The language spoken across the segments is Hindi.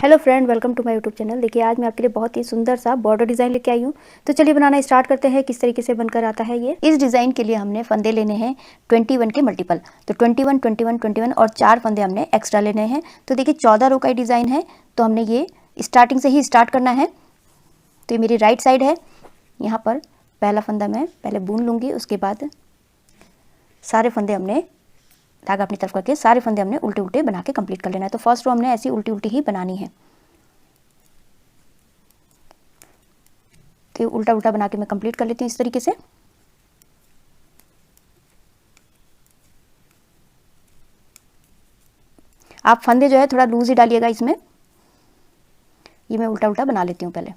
Hello friend, welcome to my YouTube channel. देखिए आज मैं आपके लिए बहुत ही सुंदर सा बॉर्डर डिज़ाइन लेके आई हूँ। तो चलिए बनाना स्टार्ट करते हैं किस तरीके से बनकर आता है ये। इस डिज़ाइन के लिए हमने फंदे लेने हैं 21 के मल्टीपल। तो 21, 21, 21 और 4 फंदे हमने एक्स्ट्रा लेने हैं। तो देखिए 14 रो का ही डिज़ाइन है, तो हमने ये स्टार्टिंग से ही स्टार्ट करना है। तो ये मेरी राइट साइड है। यहाँ पर पहला फंदा मैं पहले बुन लूँगी, उसके बाद सारे फंदे हमने धागा अपनी तरफ करके सारे फंदे हमने उल्टे उल्टे बना के कंप्लीट कर लेना है। तो फर्स्ट रो हमने ऐसी उल्टी उल्टी ही बनानी है। तो उल्टा उल्टा बना के मैं कंप्लीट कर लेती हूँ इस तरीके से। आप फंदे जो है थोड़ा लूज ही डालिएगा इसमें। ये मैं उल्टा उल्टा बना लेती हूँ पहले।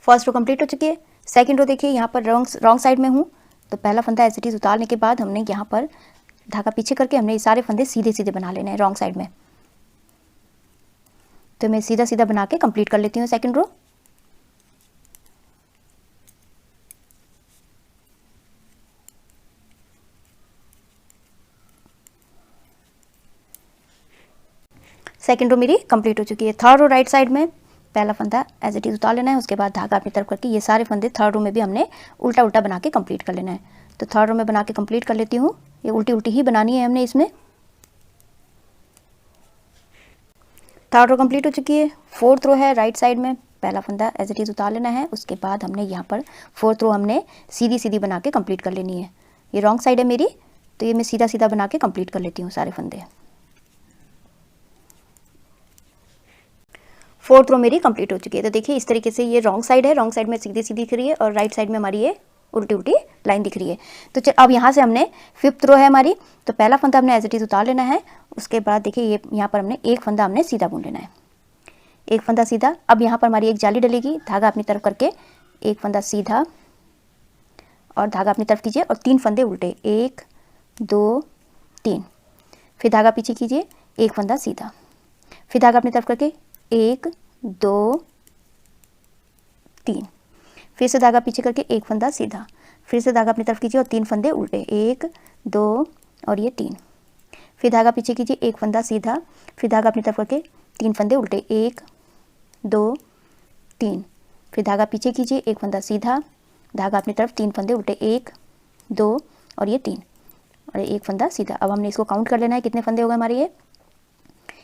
फर्स्ट रो कंप्लीट हो चुकी है। सेकंड रो देखिए, यहाँ पर रॉन्ग साइड में हूँ। तो पहला फंदा एज इट इज उतारने के बाद हमने यहाँ पर धागा पीछे करके हमने ये सारे फंदे सीधे सीधे बना लेने हैं रॉन्ग साइड में। तो मैं सीधा सीधा बना के कंप्लीट कर लेती हूँ सेकंड रो। सेकंड रो मेरी कंप्लीट हो चुकी है। थर्ड रो राइट साइड में पहला फंदा एज इट इज उतार लेना है, उसके बाद धागा अपनी तरफ करके ये सारे फंदे थर्ड रो में भी हमने उल्टा उल्टा बना के कंप्लीट कर लेना है। तो थर्ड रो में बना के कंप्लीट कर लेती हूँ। ये उल्टी उल्टी ही बनानी है हमने इसमें। थर्ड रो कंप्लीट हो चुकी है। फोर्थ रो है राइट साइड में, पहला फंदा एज इट इज उतार लेना है, उसके बाद हमने यहाँ पर फोर्थ रो हमने सीधी सीधी बना के कंप्लीट कर लेनी है। ये रॉन्ग साइड है मेरी, तो ये मैं सीधा सीधा बना के कंप्लीट कर लेती हूँ सारे फंदे। फोर्थ रो मेरी कंप्लीट हो चुकी है। तो देखिए इस तरीके से ये रॉन्ग साइड है, रॉन्ग साइड में सीधी सीधी दिख रही है और राइट साइड में हमारी ये उल्टी उल्टी लाइन दिख रही है। तो अब यहाँ से हमने फिफ्थ रो है हमारी, तो पहला फंदा हमने एज इट इज उतार लेना है, उसके बाद देखिए ये यहाँ पर हमने एक फंदा हमने सीधा बुन लेना है। एक फंदा सीधा। अब यहाँ पर हमारी एक जाली डलेगी, धागा अपनी तरफ करके एक फंदा सीधा और धागा अपनी तरफ कीजिए और 3 फंदे उल्टे, 1 2 3। फिर धागा पीछे कीजिए, एक फंदा सीधा, फिर धागा अपनी तरफ करके 1 2 3। फिर से धागा पीछे करके एक फंदा सीधा, फिर से धागा अपनी तरफ कीजिए और 3 फंदे उल्टे, 1 2 और ये 3। फिर धागा पीछे कीजिए, एक फंदा सीधा, फिर धागा अपनी तरफ करके 3 फंदे उल्टे, 1 2 3। फिर धागा पीछे कीजिए, एक फंदा सीधा, धागा अपनी तरफ 3 फंदे उल्टे, 1 2 और ये 3 और एक फंदा सीधा। अब हमने इसको काउंट कर लेना है कितने फंदे हो गए हमारे।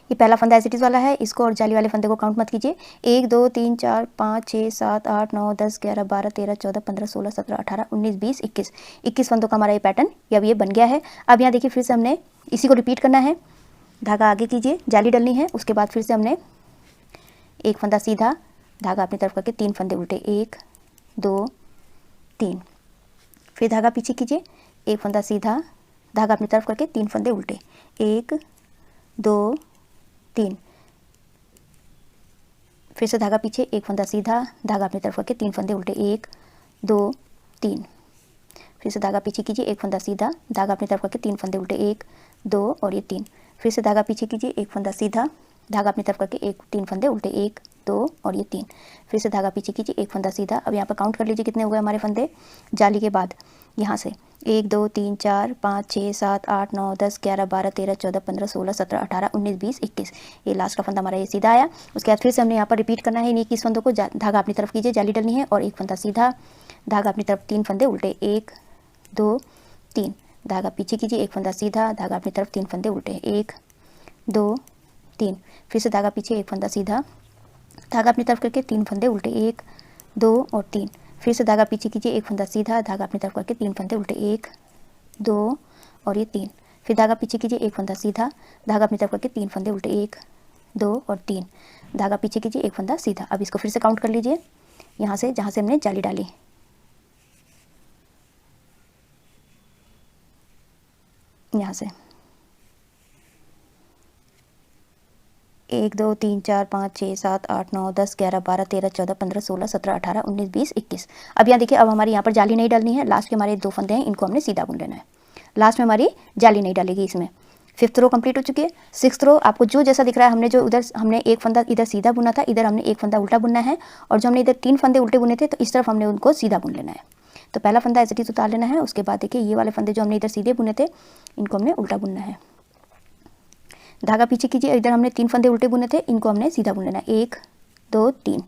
ये पहला फंदा एज इट इज वाला है, इसको और जाली वाले फंदे को काउंट मत कीजिए। 1 2 3 4 5 6 7 8 9 10 11 12 13 14 15 16 17 18 19 20 21 21 फंदों का हमारा ये पैटर्न अब ये बन गया है। अब यहाँ देखिए फिर से हमने इसी को रिपीट करना है। धागा आगे कीजिए, जाली डलनी है, उसके बाद फिर से हमने एक फंदा सीधा, धागा अपनी तरफ करके 3 फंदे उल्टे, 1 2 3। फिर धागा पीछे कीजिए, एक फंदा सीधा, धागा अपनी तरफ करके 3 फंदे उल्टे, 1 2 3। फिर से धागा पीछे, एक फंदा सीधा, धागा अपनी तरफ करके 3 फंदे उल्टे, 1 2 3। फिर से धागा पीछे कीजिए, एक फंदा सीधा, धागा अपनी तरफ करके 3 फंदे उल्टे, 1 2 और ये 3। फिर से धागा पीछे कीजिए, एक फंदा सीधा, धागा अपनी तरफ करके 3 फंदे उल्टे, 1 2 और ये 3। फिर से धागा पीछे कीजिए, एक फंदा सीधा। अब यहाँ पर काउंट कर लीजिए कितने हो गए हमारे फंदे जाली के बाद। यहाँ से 1 2 3 4 5 6 7 8 9 10 11 12 13 14 15 16 17 18 19 20 21। ये लास्ट का फंदा हमारा ये सीधा आया। उसके बाद फिर से हमने यहाँ पर रिपीट करना है इन 21 फंदों को। धागा अपनी तरफ कीजिए, जाली डलनी है और एक फंदा सीधा, धागा अपनी तरफ 3 फंदे उल्टे, 1 2 3। धागा पीछे कीजिए, एक फंदा सीधा, धागा अपनी तरफ 3 फंदे उल्टे, 1 2 3। फिर से धागा पीछे, एक फंदा सीधा, धागा अपनी तरफ करके 3 फंदे उल्टे, 1 2 और 3। फिर से धागा पीछे कीजिए, एक फंदा सीधा, धागा अपनी तरफ करके 3 फंदे उल्टे, 1 2 और ये 3। फिर धागा पीछे कीजिए, एक फंदा सीधा, धागा अपनी तरफ करके 3 फंदे उल्टे, 1 2 और 3। धागा पीछे कीजिए, एक फंदा सीधा। अब इसको फिर से काउंट कर लीजिए यहाँ से जहाँ से हमने जाली डाली। यहाँ से 1 2 3 4 5 6 7 8 9 10 11 12 13 14 15 16 17 18 19 20 21। अब यहाँ देखिए, अब हमारी यहाँ पर जाली नहीं डालनी है। लास्ट के हमारे 2 फंदे हैं, इनको हमने सीधा बुन लेना है। लास्ट में हमारी जाली नहीं डालेगी इसमें। फिफ्थ रो कंप्लीट हो चुकी है। सिक्स्थ रो आपको जो जैसा दिख रहा है, हमने जो उधर हमने एक फंदा इधर सीधा बुना था, इधर हमने एक फंदा उल्टा बुनना है, और जो हमने इधर 3 फंदे उल्टे बुने थे तो इस तरफ हमने उनको सीधा बुन लेना है। तो पहला फंदा एज इट इज उतार लेना है, उसके बाद देखिए ये वाले फंदे जो हमने इधर सीधे बुने थे इनको हमने उल्टा बुनना है। धागा पीछे कीजिए, इधर हमने 3 फंदे उल्टे बुने थे, इनको हमने सीधा बुन लेना है। 1 2 3,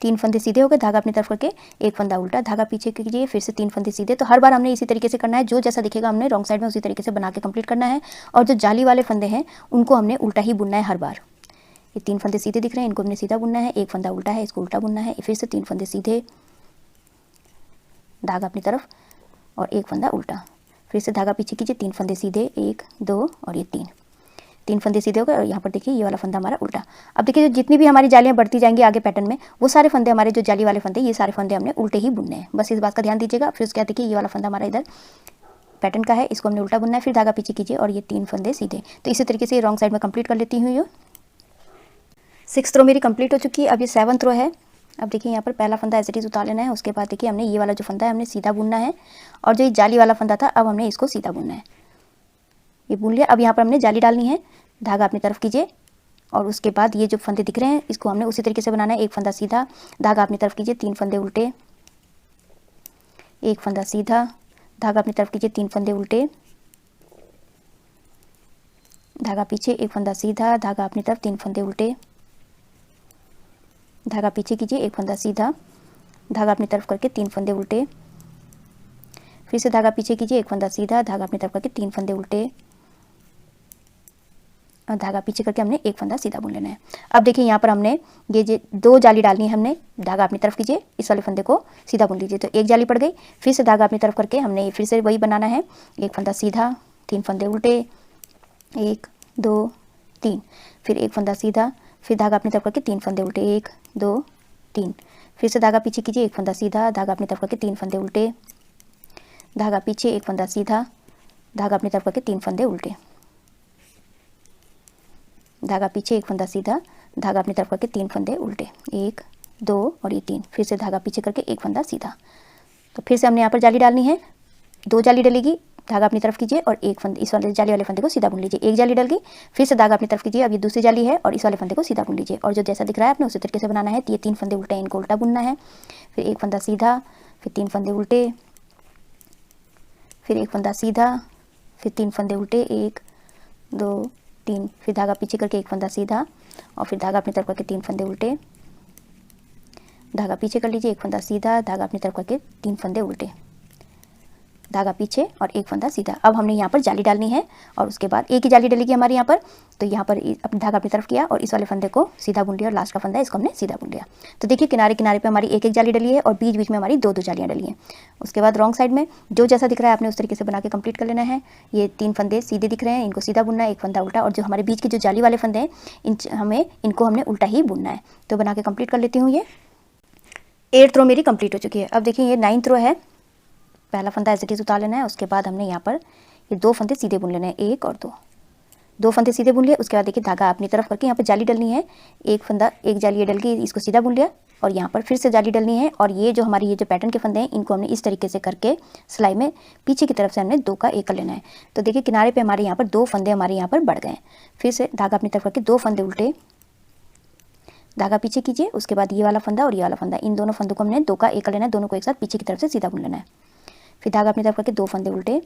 3 फंदे सीधे हो गए, धागा अपनी तरफ करके एक फंदा उल्टा, धागा पीछे कीजिए, फिर से 3 फंदे सीधे। तो हर बार हमने इसी तरीके से करना है, जो जैसा दिखेगा हमने रॉन्ग साइड में उसी तरीके से बना के कंप्लीट करना है। और जो जाली वाले फंदे हैं उनको हमने उल्टा ही बुनना है हर बार। ये 3 फंदे सीधे दिख रहे हैं, इनको हमने सीधा बुनना है, एक फंदा उल्टा है, इसको उल्टा बुनना है, फिर से 3 फंदे सीधे, धागा अपनी तरफ और एक फंदा उल्टा, फिर से धागा पीछे कीजिए, 3 फंदे सीधे, 1 2 और ये 3 फंदे सीधे हो गए। और यहाँ पर देखिए ये वाला फंदा हमारा उल्टा। अब देखिए जो जितनी भी हमारी जालियाँ बढ़ती जाएंगी आगे पैटर्न में, वो सारे फंदे हमारे जो जाली वाले फंदे, ये सारे फंदे हमने उल्टे ही बुनने हैं, बस इस बात का ध्यान दीजिएगा। फिर उसके बाद देखिए ये वाला फंदा हमारा इधर पैटर्न का है, इसको हमने उल्टा बुनना है, फिर धागा पीछे कीजिए और ये 3 फंदे सीधे। तो इसी तरीके से ये रॉन्ग साइड में कंप्लीट कर लेती हूँ। ये 6th रो मेरी कंप्लीट हो चुकी है। अब ये 7th रो है। अब देखिए यहाँ पर पहला फंदा एज इट इज उतार लेना है, उसके बाद देखिए हमने ये वाला जो फंदा है हमने सीधा बुनना है, और जो ये जाली वाला फंदा था अब हमने इसको सीधा बुनना है। ये बुन लिया। अब यहाँ पर हमने जाली डालनी है, धागा अपनी तरफ कीजिए, और उसके बाद ये जो फंदे दिख रहे हैं इसको हमने उसी तरीके से बनाना है। एक फंदा सीधा, धागा अपनी तरफ कीजिए, 3 फंदे उल्टे, एक फंदा सीधा, धागा अपनी तरफ कीजिए, 3 फंदे उल्टे, धागा पीछे, एक फंदा सीधा, धागा अपनी तरफ, 3 फंदे उल्टे, धागा पीछे कीजिए, एक फंदा सीधा, धागा अपनी तरफ करके 3 फंदे उल्टे, फिर से धागा पीछे कीजिए, एक फंदा सीधा, धागा अपनी तरफ करके 3 फंदे उल्टे, और धागा पीछे करके हमने एक फंदा सीधा बुन लेना है। अब देखिए यहाँ पर हमने ये 2 जाली डालनी है, हमने धागा अपनी तरफ कीजिए, इस वाले फंदे को सीधा बुन लीजिए, तो एक जाली पड़ गई। फिर से धागा अपनी तरफ करके हमने फिर से वही बनाना है, एक फंदा सीधा, 3 फंदे उल्टे, 1 2 3, फिर एक फंदा सीधा, फिर धागा अपनी तरफ करके 3 फंदे उल्टे, 1 2 3, फिर से धागा पीछे कीजिए, एक फंदा सीधा, धागा अपनी तरफ करके 3 फंदे उल्टे, धागा पीछे, एक फंदा सीधा, धागा अपनी तरफ करके 3 फंदे उल्टे, धागा पीछे, एक फंदा सीधा, धागा अपनी तरफ करके 3 फंदे उल्टे, 1 2 और ये 3, फिर से धागा पीछे करके एक फंदा सीधा। तो फिर से हमने यहाँ पर जाली डालनी है, 2 जाली डलेगी, धागा अपनी तरफ कीजिए और एक फंदे, इस वाले जाली वाले फंदे को सीधा बुन लीजिए, एक जाली डल गई, फिर से धागा अपनी तरफ कीजिए, अब ये दूसरी जाली है और इस वाले फंदे को सीधा बुन लीजिए, और जो जैसा दिख रहा है आपने उसी तरीके से बनाना है। ये 3 फंदे उल्टे हैं, इनको उल्टा बुनना है, फिर एक फंदा सीधा, फिर 3 फंदे उल्टे, फिर एक फंदा सीधा, फिर 3 फंदे उल्टे, 1 2 3, फिर धागा पीछे करके एक फंदा सीधा, और फिर धागा अपनी तरफ करके 3 फंदे उल्टे, धागा पीछे कर लीजिए, एक फंदा सीधा, धागा अपनी तरफ करके 3 फंदे उल्टे, धागा पीछे और एक फंदा सीधा। अब हमने यहाँ पर जाली डालनी है, और उसके बाद एक ही जाली डलेगी हमारे यहाँ पर, तो यहाँ पर अपनी धागा अपनी तरफ किया और इस वाले फंदे को सीधा बुन लिया, और लास्ट का फंदा इसको हमने सीधा बुन लिया। तो देखिए किनारे किनारे पे हमारी एक एक जाली डली है, और बीच बीच में हमारी 2 2 जालियाँ डली हैं। उसके बाद रॉन्ग साइड में जो जैसा दिख रहा है आपने उस तरीके से बना के कंप्लीट कर लेना है। ये 3 फंदे सीधे दिख रहे हैं, इनको सीधा बुनना है, एक फंदा उल्टा, और जो हमारे बीच के जो जाली वाले फंदे हैं इनको हमने उल्टा ही बुनना है। तो बना के कंप्लीट कर लेती हूँ। ये 8th रो मेरी कंप्लीट हो चुकी है। अब देखिए ये 9th रो है, पहला फंदा एज इट इज उतार लेना है, उसके बाद हमने यहाँ पर ये 2 फंदे सीधे बुन लेने हैं, 1 और 2 फंदे सीधे बुन लिए। उसके बाद देखिए धागा अपनी तरफ करके यहाँ पर जाली डलनी है, एक फंदा, एक जाली ये डल गई, इसको सीधा बुन लिया, और यहाँ पर फिर से जाली डलनी है, और ये जो हमारी ये जो पैटर्न के फंदे हैं इनको हमने इस तरीके से करके सिलाई में पीछे की तरफ से हमने 2 का 1 कर लेना है। तो देखिए किनारे पे हमारे यहाँ पर 2 फंदे हमारे यहाँ पर बढ़ गए। फिर से धागा अपनी तरफ करके 2 फंदे उल्टे, धागा पीछे कीजिए, उसके बाद ये वाला फंदा और ये वाला फंदा, इन दोनों फंदों को हमने 2 का 1 कर लेना है, दोनों को एक साथ पीछे की तरफ से सीधा बुन लेना है। फिर धागा अपनी तरफ करके 2 फंदे उल्टे,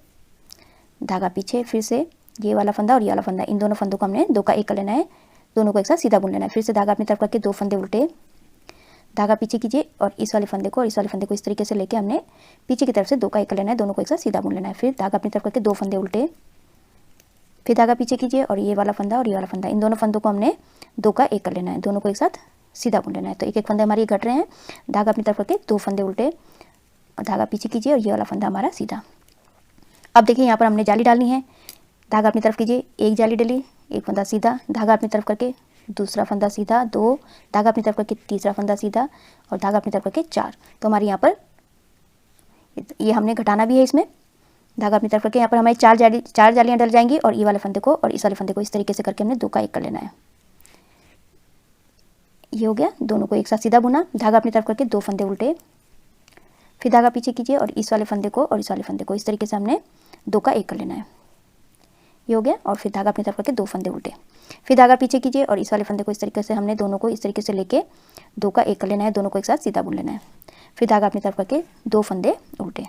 धागा पीछे, फिर से ये वाला फंदा और ये वाला फंदा, इन दोनों फंदों को हमने 2 का 1 कर लेना है, दोनों को एक साथ सीधा बुन लेना है। फिर से धागा अपनी तरफ करके 2 फंदे उल्टे, धागा पीछे कीजिए, और इस वाले फंदे को और इस वाले फंदे को इस तरीके से लेके हमने पीछे की तरफ से 2 का 1 कर लेना है, दोनों को एक साथ सीधा बुन लेना है। फिर धागा अपनी तरफ करके 2 फंदे उल्टे, फिर धागा पीछे कीजिए, और ये वाला फंदा और ये वाला फंदा, इन दोनों फंदों को हमने 2 का 1 कर लेना है, दोनों को एक साथ सीधा बुन लेना है। तो एक एक फंदे हमारे घट रहे हैं, धागा अपनी तरफ करके 2 फंदे उल्टे, और धागा पीछे कीजिए, और ये वाला फंदा हमारा सीधा। अब देखिए यहाँ पर हमने जाली डालनी है, धागा अपनी तरफ कीजिए, एक जाली डली, एक फंदा सीधा, धागा अपनी तरफ करके दूसरा फंदा सीधा, 2, धागा अपनी तरफ करके तीसरा फंदा सीधा, और धागा अपनी तरफ करके 4। तो हमारे यहाँ पर ये हमने घटाना भी है, इसमें धागा अपनी तरफ करके यहाँ पर हमारी 4 जालियाँ डल जाएंगी, और ये वाले फंदे को और इस वाले फंदे को इस तरीके से करके हमने 2 का 1 कर लेना है। ये हो गया, दोनों को एक साथ सीधा बुना, धागा अपनी तरफ करके 2 फंदे उल्टे, फिर धागा पीछे कीजिए, और इस वाले फंदे को और इस वाले फंदे को इस तरीके से हमने 2 का 1 कर लेना है। ये हो गया, और फिर धागा अपनी तरफ करके 2 फंदे उल्टे, फिर धागा पीछे कीजिए, और इस वाले फंदे को इस तरीके से हमने दोनों को इस तरीके से लेके 2 का 1 कर लेना है, दोनों को एक साथ सीधा बुन लेना है। फिर धागा अपनी तरफ करके 2 फंदे उल्टे,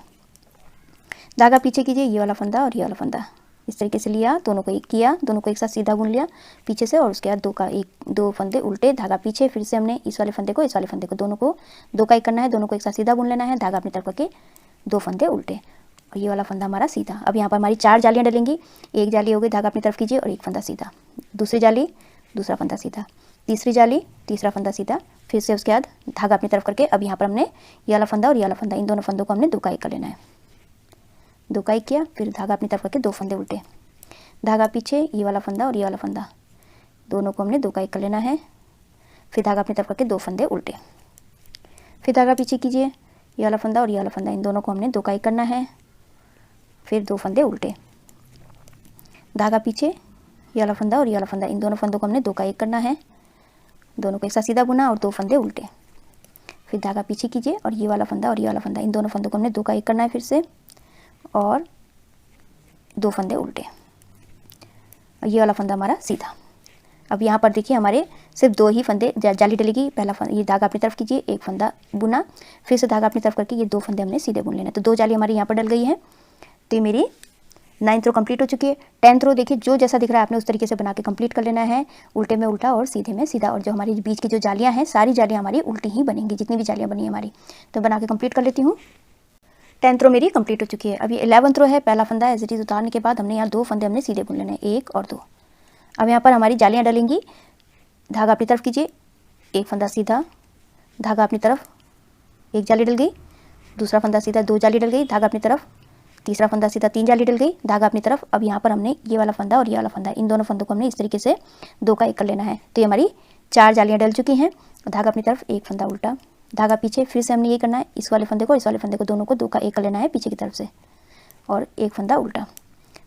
धागा पीछे कीजिए, ये वाला फंदा और ये वाला फंदा, इस तरीके से लिया, दोनों को एक किया, दोनों को एक साथ सीधा बुन लिया पीछे से, और उसके बाद दो फंदे उल्टे, धागा पीछे, फिर से हमने इस वाले फंदे को इस वाले फंदे को दोनों को दो का एक करना है, दोनों को एक साथ सीधा बुन लेना है, धागा अपनी तरफ करके दो फंदे उल्टे, और ये वाला फंदा हमारा सीधा। अब यहाँ पर हमारी 4 जालियाँ डलेंगी, एक जाली हो गई, धागा अपनी तरफ कीजिए और एक फंदा सीधा, दूसरी जाली, दूसरा फंदा सीधा, तीसरी जाली, तीसरा फंदा सीधा, फिर से उसके बाद धागा अपनी तरफ करके अब यहाँ पर हमने ये वाला फंदा और ये वाला फंदा, इन दोनों फंदों को हमने दो का एक कर लेना है, दो का एक किया, फिर धागा अपनी तरफ करके दो फंदे उल्टे, धागा पीछे, ये वाला फंदा और ये वाला फंदा, दोनों को हमने दो का एक कर लेना है, फिर धागा अपनी तरफ करके दो फंदे उल्टे, फिर धागा पीछे कीजिए, ये वाला फंदा और ये वाला फंदा, इन दोनों को हमने दो का एक करना है, फिर दो फंदे उल्टे, धागा पीछे, ये वाला फंदा और ये वाला फंदा, इन दोनों फंदों को हमने दो का एक करना है, दोनों को एक साथ सीधा बुना और दो फंदे उल्टे, फिर धागा पीछे कीजिए और ये वाला फंदा और ये वाला फंदा, इन दोनों फंदों को हमने दो का एक करना है फिर से, और दो फंदे उल्टे, और ये वाला फंदा हमारा सीधा। अब यहाँ पर देखिए हमारे सिर्फ दो ही फंदे जाली डलेगी, पहला फंदा, ये धागा अपनी तरफ कीजिए, एक फंदा बुना, फिर से धागा अपनी तरफ करके ये दो फंदे हमने सीधे बुन लेना है, तो दो जाली हमारी यहाँ पर डल गई है। तो ये मेरी 9th रो कंप्लीट हो चुकी है। 10th रो देखिए जो जैसा दिख रहा है आपने उस तरीके से बना के कंप्लीट कर लेना है, उल्टे में उल्टा और सीधे में सीधा, और जो हमारी बीच की जो जालियाँ हैं सारी जालियाँ हमारी उल्टी ही बनेंगी, जितनी भी जालियाँ बनी है हमारी, तो बना के कंप्लीट कर लेती हूँ। 10th रो मेरी कंप्लीट हो चुकी है। अभी 11th रो है, पहला फंदा एज इट इज उतारने के बाद हमने यहाँ दो फंदे हमने सीधे बुन लेने हैं, एक और दो। अब यहाँ पर हमारी जालियाँ डलेंगी, धागा अपनी तरफ कीजिए, एक फंदा सीधा, धागा अपनी तरफ, एक जाली डल गई, दूसरा फंदा सीधा, दो जाली डल गई, धागा अपनी तरफ, तीसरा फंदा सीधा, तीन जाली डल गई, धागा अपनी तरफ। अब यहाँ पर हमने ये वाला फंदा और ये वाला फंदा, इन दोनों फंदों को हमने इस तरीके से दो का एक कर लेना है। तो ये हमारी 4 जालियाँ डल चुकी हैं। धागा अपनी तरफ, एक फंदा उल्टा, धागा पीछे, फिर से हमने ये करना है, इस वाले फंदे को इस वाले फंदे को दोनों को दो का एक कर लेना है पीछे की तरफ से, और एक फंदा उल्टा,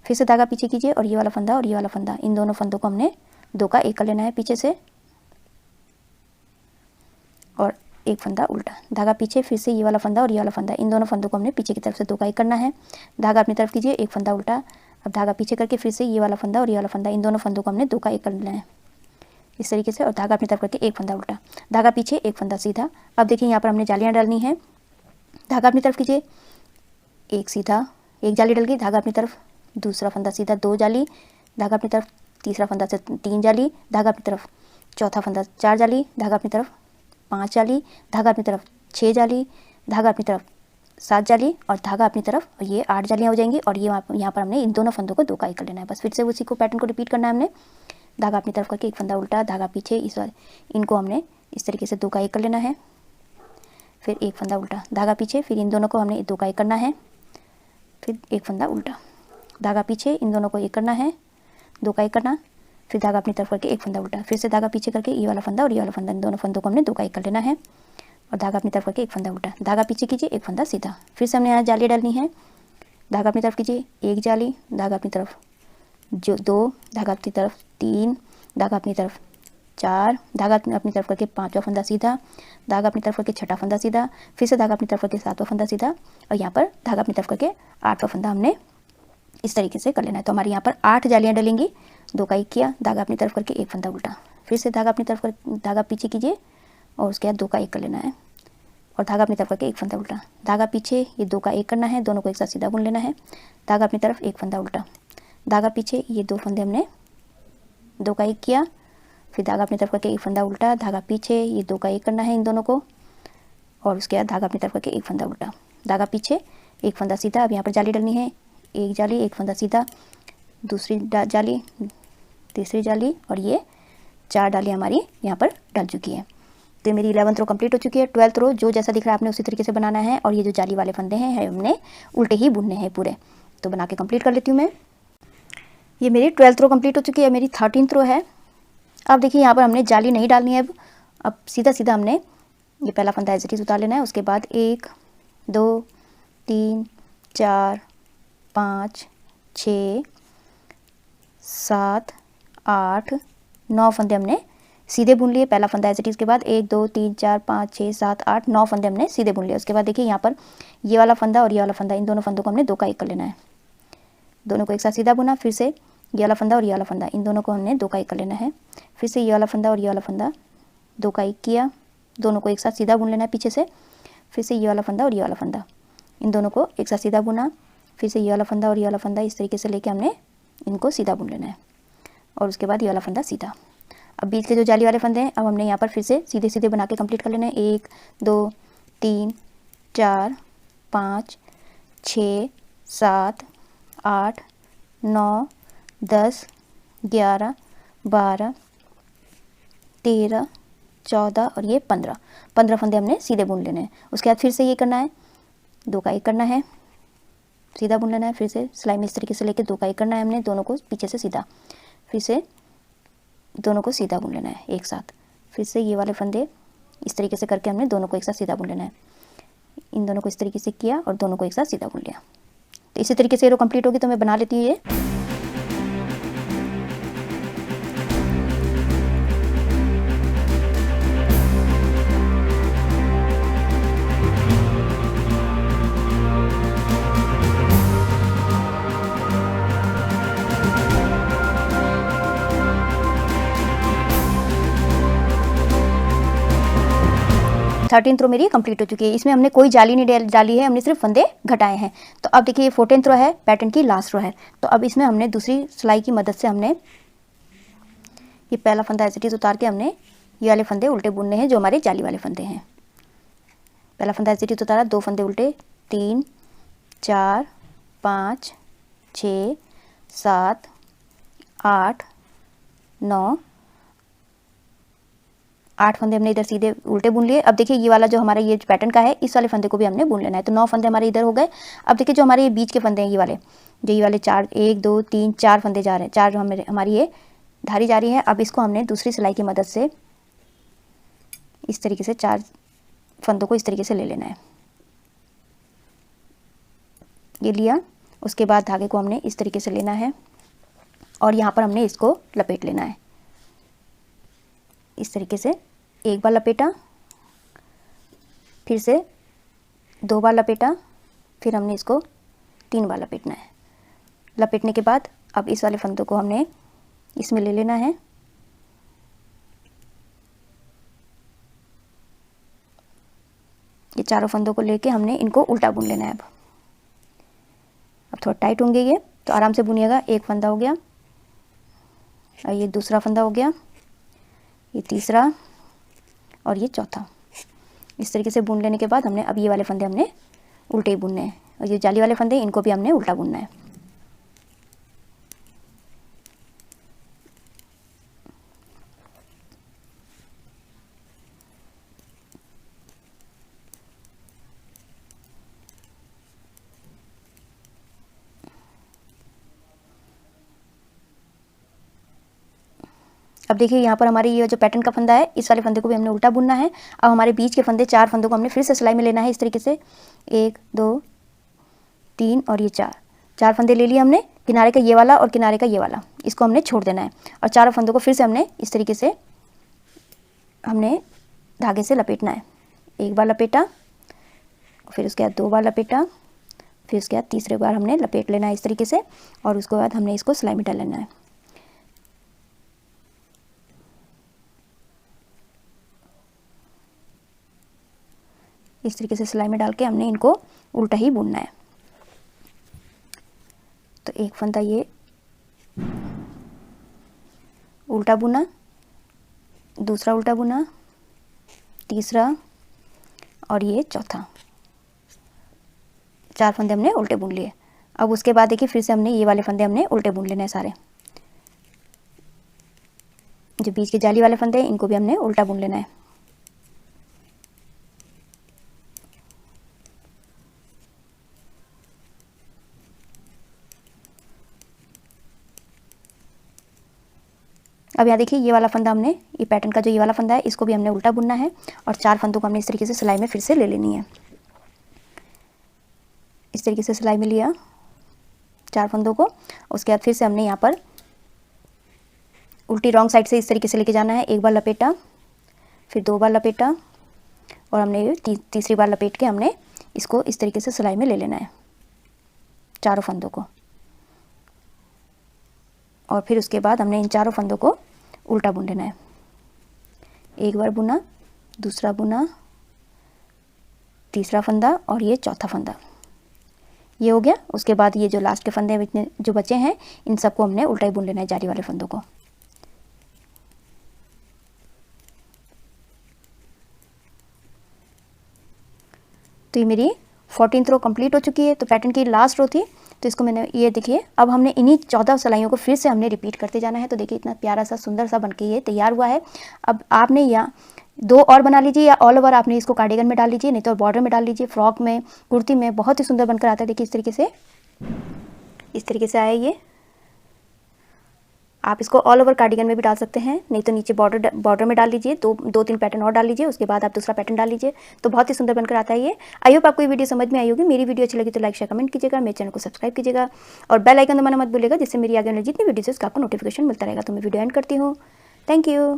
फिर से धागा पीछे कीजिए और ये वाला फंदा और ये वाला फंदा, इन दोनों फंदों को हमने दो का एक कर लेना है पीछे से, और एक फंदा उल्टा, धागा पीछे, फिर से ये वाला फंदा और ये वाला फंदा, इन दोनों फंदों को हमने पीछे की तरफ से दो का एक करना है। धागा अपनी तरफ कीजिए, एक फंदा उल्टा, अब धागा पीछे करके फिर से ये वाला फंदा और ये वाला फंदा, इन दोनों फंदों को हमने दो का एक कर लेना है इस तरीके से, और धागा अपनी तरफ करके एक फंदा उल्टा, धागा पीछे, एक फंदा सीधा। अब देखिए यहाँ पर हमने जालियाँ डालनी है, धागा अपनी तरफ कीजिए, एक सीधा, एक जाली डल गई, धागा अपनी तरफ, दूसरा फंदा सीधा, दो जाली, धागा अपनी तरफ, तीसरा फंदा से तीन जाली, धागा अपनी तरफ, चौथा फंदा 4 जाली, धागा अपनी तरफ 5 जाली, धागा अपनी तरफ 6 जाली, धागा अपनी तरफ 7 जाली, और धागा अपनी तरफ, ये 8 जालियाँ हो जाएंगी। और ये यहाँ पर हमने इन दोनों फंदों को दो का एक कर लेना है, बस फिर से उसी को पैटर्न को रिपीट करना है हमने। धागा अपनी तरफ करके एक फंदा उल्टा, धागा पीछे, इस बार इनको हमने इस तरीके से दो का एक कर लेना है, फिर एक फंदा उल्टा, धागा पीछे, फिर इन दोनों को हमने दो का एक करना है, फिर एक फंदा उल्टा, धागा पीछे, इन दोनों को एक करना है, दो का एक करना, फिर धागा अपनी तरफ करके एक फंदा उल्टा, फिर से धागा पीछे करके ये वाला फंदा और ये वाला फंदा, इन दोनों फंदों को हमने दो का एक कर लेना है, और धागा अपनी तरफ करके एक फंदा उल्टा, धागा पीछे कीजिए, एक फंदा सीधा, फिर से हमने यहाँ जाली डालनी है, धागा अपनी तरफ कीजिए, एक जाली, धागा अपनी तरफ जो 2, धागा अपनी तरफ 3, धागा अपनी तरफ 4, धागा अपनी तरफ करके 5वां फंदा सीधा, धागा अपनी तरफ करके 6ठा फंदा सीधा, फिर से धागा अपनी तरफ करके 7वां फंदा सीधा, और यहाँ पर धागा अपनी तरफ करके 8वां फंदा हमने इस तरीके से कर लेना है। तो हमारे यहाँ पर 8 जालियाँ डलेंगी, दो का एक किया, धागा अपनी तरफ करके एक फंदा उल्टा, फिर से धागा अपनी तरफ कर, धागा पीछे कीजिए और उसके बाद दो का एक कर लेना है, और धागा अपनी तरफ करके एक फंदा उल्टा, धागा पीछे, ये दो का एक करना है, दोनों को एक साथ सीधा बुन लेना है, धागा अपनी तरफ एक फंदा उल्टा, धागा पीछे, ये दो फंदे हमने दो का एक किया, फिर धागा अपनी तरफ करके एक फंदा उल्टा, धागा पीछे, ये दो का एक करना है इन दोनों को, और उसके बाद धागा अपनी तरफ करके एक फंदा उल्टा, धागा पीछे, एक फंदा सीधा। अब यहाँ पर जाली डलनी है, एक जाली, एक फंदा सीधा, दूसरी जाली, तीसरी जाली, और ये 4 डाली हमारी यहाँ पर डल चुकी है। तो मेरी 11th रो कंप्लीट हो चुकी है। 12th रो जो जैसा दिख रहा है आपने उसी तरीके से बनाना है, और ये जो जाली वाले फंदे हैं हमने उल्टे ही बुनने हैं पूरे। तो बना के कंप्लीट कर लेती हूँ मैं। ये मेरी 12th रो कंप्लीट हो चुकी है। मेरी 13th रो है। अब देखिए यहाँ पर हमने जाली नहीं डालनी है, अब सीधा सीधा हमने ये पहला फंदा एज इट इज उतार लेना है। उसके बाद 1 2 3 4 5 6 7 8 9 फंदे हमने सीधे बुन लिए। पहला फंदा एज इट इज के बाद 1 2 3 4 5 6 7 8 9 फंदे हमने सीधे बुन लिए। उसके बाद देखिए यहाँ पर ये वाला फंदा और ये वाला फंदा, इन दोनों फंदों को हमने दो का एक कर लेना है। दोनों को एक साथ सीधा बुना, फिर से ये वाला फंदा और ये वाला फंदा, इन दोनों को हमने दो का एक कर लेना है। फिर से ये वाला फंदा और ये वाला फंदा, दो का एक किया, दोनों को एक साथ सीधा बुन लेना है पीछे से। फिर से ये वाला फंदा और ये वाला फंदा, इन दोनों को एक साथ सीधा बुना। फिर से ये वाला फंदा और ये वाला फंदा, इस तरीके से लेके हमने इनको सीधा बुन लेना है और उसके बाद ये वाला फंदा सीधा। अब बीच के जो जाली वाले फंदे हैं अब हमने यहाँ पर फिर से सीधे सीधे बना के कंप्लीट कर लेना है। 1 2 3 4 5 6 7 8 9 10 11 12 13 14 और ये 15 फंदे हमने सीधे बुन लेने हैं। उसके बाद फिर से ये करना है, 2 का 1 करना है, सीधा बुन लेना है। फिर से सिलाई में इस तरीके से लेके 2 का 1 करना है हमने, दोनों को पीछे से सीधा, फिर से दोनों को सीधा बुन लेना है एक साथ। फिर से ये वाले फंदे इस तरीके से करके हमने दोनों को एक साथ सीधा बुन लेना है। इन दोनों को इस तरीके से किया और दोनों को एक साथ सीधा बुन लिया। तो इसी तरीके से ये रो कंप्लीट होगी। तो मैं बना लेती हूँ ये। 13th रो मेरी कंप्लीट हो चुकी है। इसमें हमने कोई जाली नहीं डाली है, हमने सिर्फ फंदे घटाए हैं। तो अब देखिए ये 14th रो है, पैटर्न की लास्ट रो है। तो अब इसमें हमने दूसरी सिलाई की मदद से हमने ये पहला फंदा ऐसे टीज उतार के हमने ये वाले फंदे उल्टे बुनने हैं जो हमारे जाली वाले फंदे हैं। पहला फंदा ऐसे टीज उतारा, 2 फंदे उल्टे, 3 4 5 6 7 8 9 8 फंदे हमने इधर सीधे उल्टे बुन लिए। अब देखिए ये वाला जो हमारा ये पैटर्न का है इस वाले फंदे को भी हमने बुन लेना है। तो 9 फंदे हमारे इधर हो गए। अब देखिए जो हमारे ये बीच के फंदे हैं, ये वाले जो ये वाले 4 1 2 3 4 फंदे जा रहे हैं, 4 जो हमारी ये धारी जा रही है। अब इसको हमने दूसरी सिलाई की मदद से इस तरीके से 4 फंदों को इस तरीके से ले लेना है। ये लिया, उसके बाद धागे को हमने इस तरीके से लेना है और यहाँ पर हमने इसको लपेट लेना है। इस तरीके से एक बार लपेटा, फिर से 2 बार लपेटा, फिर हमने इसको 3 बार लपेटना है। लपेटने के बाद अब इस वाले फंदों को हमने इसमें ले लेना है। ये चारों फंदों को लेके हमने इनको उल्टा बुन लेना है। अब थोड़ा टाइट होंगे ये, तो आराम से बुनिएगा। एक फंदा हो गया और ये दूसरा फंदा हो गया, ये तीसरा और ये चौथा। इस तरीके से बुन लेने के बाद हमने अब ये वाले फंदे हमने उल्टे ही बुनने हैं और ये जाली वाले फंदे इनको भी हमने उल्टा बुनना है। अब देखिए यहाँ पर हमारी ये जो पैटर्न का फंदा है इस वाले फंदे को भी हमने उल्टा बुनना है। अब हमारे बीच के फंदे 4 फंदों को हमने फिर से सिलाई में लेना है इस तरीके से। 1 2 3 और ये 4 फंदे ले लिए हमने। किनारे का ये वाला और किनारे का ये वाला, इसको हमने छोड़ देना है और 4 फंदों को फिर से हमने इस तरीके से हमने धागे से लपेटना है। एक बार लपेटा, फिर उसके बाद 2 बार लपेटा, फिर उसके बाद तीसरे बार हमने लपेट लेना है इस तरीके से और उसके बाद हमने इसको सिलाई में डाल लेना है। इस तरीके से सिलाई में डाल के हमने इनको उल्टा ही बुनना है। तो एक फंदा ये उल्टा बुना, दूसरा उल्टा बुना, तीसरा और ये चौथा। 4 फंदे हमने उल्टे बुन लिए। अब उसके बाद देखिए फिर से हमने ये वाले फंदे हमने उल्टे बुन लेने हैं सारे। जो बीच के जाली वाले फंदे हैं इनको भी हमने उल्टा बुन लेना है। अब यहाँ देखिए ये वाला फंदा हमने, ये पैटर्न का जो ये वाला फंदा है इसको भी हमने उल्टा बुनना है और 4 फंदों को हमने इस तरीके से सिलाई में फिर से ले लेनी है। इस तरीके से सिलाई में लिया 4 फंदों को। उसके बाद फिर से हमने यहाँ पर उल्टी रॉन्ग साइड से इस तरीके से लेके जाना है। एक बार लपेटा, फिर 2 बार लपेटा और हमने तीसरी बार लपेट के हमने इसको इस तरीके से सिलाई में ले लेना है 4 फंदों को। और फिर उसके बाद हमने इन 4 फंदों को उल्टा बुन लेना है। एक बार बुना, दूसरा बुना, तीसरा फंदा और ये चौथा फंदा। ये हो गया। उसके बाद ये जो लास्ट के फंदे हैं इतने जो बचे हैं, इन सबको हमने उल्टा ही बुन लेना है, जारी वाले फंदों को। तो ये मेरी 14th रो कंप्लीट हो चुकी है। तो पैटर्न की लास्ट रो थी, तो इसको मैंने, ये देखिए अब हमने इन्हीं 14 सिलाइयों को फिर से हमने रिपीट करते जाना है। तो देखिए इतना प्यारा सा सुंदर सा बनके ये तैयार हुआ है। अब आपने यहाँ 2 और बना लीजिए, या ऑल ओवर आपने इसको कार्डिगन में डाल लीजिए, नहीं तो बॉर्डर में डाल लीजिए, फ्रॉक में, कुर्ती में बहुत ही सुंदर बनकर आता है। देखिए इस तरीके से आया ये। आप इसको ऑल ओवर कार्डिगन में भी डाल सकते हैं, नहीं तो नीचे बॉर्डर में डाल लीजिए, 2-3 पैटर्न और डाल लीजिए, उसके बाद आप दूसरा पैटर्न डाल लीजिए, तो बहुत ही सुंदर बनकर आता है ये। आई होप आपको ये वीडियो समझ में आई होगी। मेरी वीडियो अच्छी लगी तो लाइक शेयर कमेंट कीजिएगा, मेरे चैनल को सब्सक्राइब कीजिएगा और बेल आइकन दबाना मत भूलिएगा, जिससे मेरी आगे वाली जितनी वीडियोस है उसका आपको नोटिफिकेशन मिलता रहेगा। तो मैं वीडियो एंड करती हूँ। Thank you.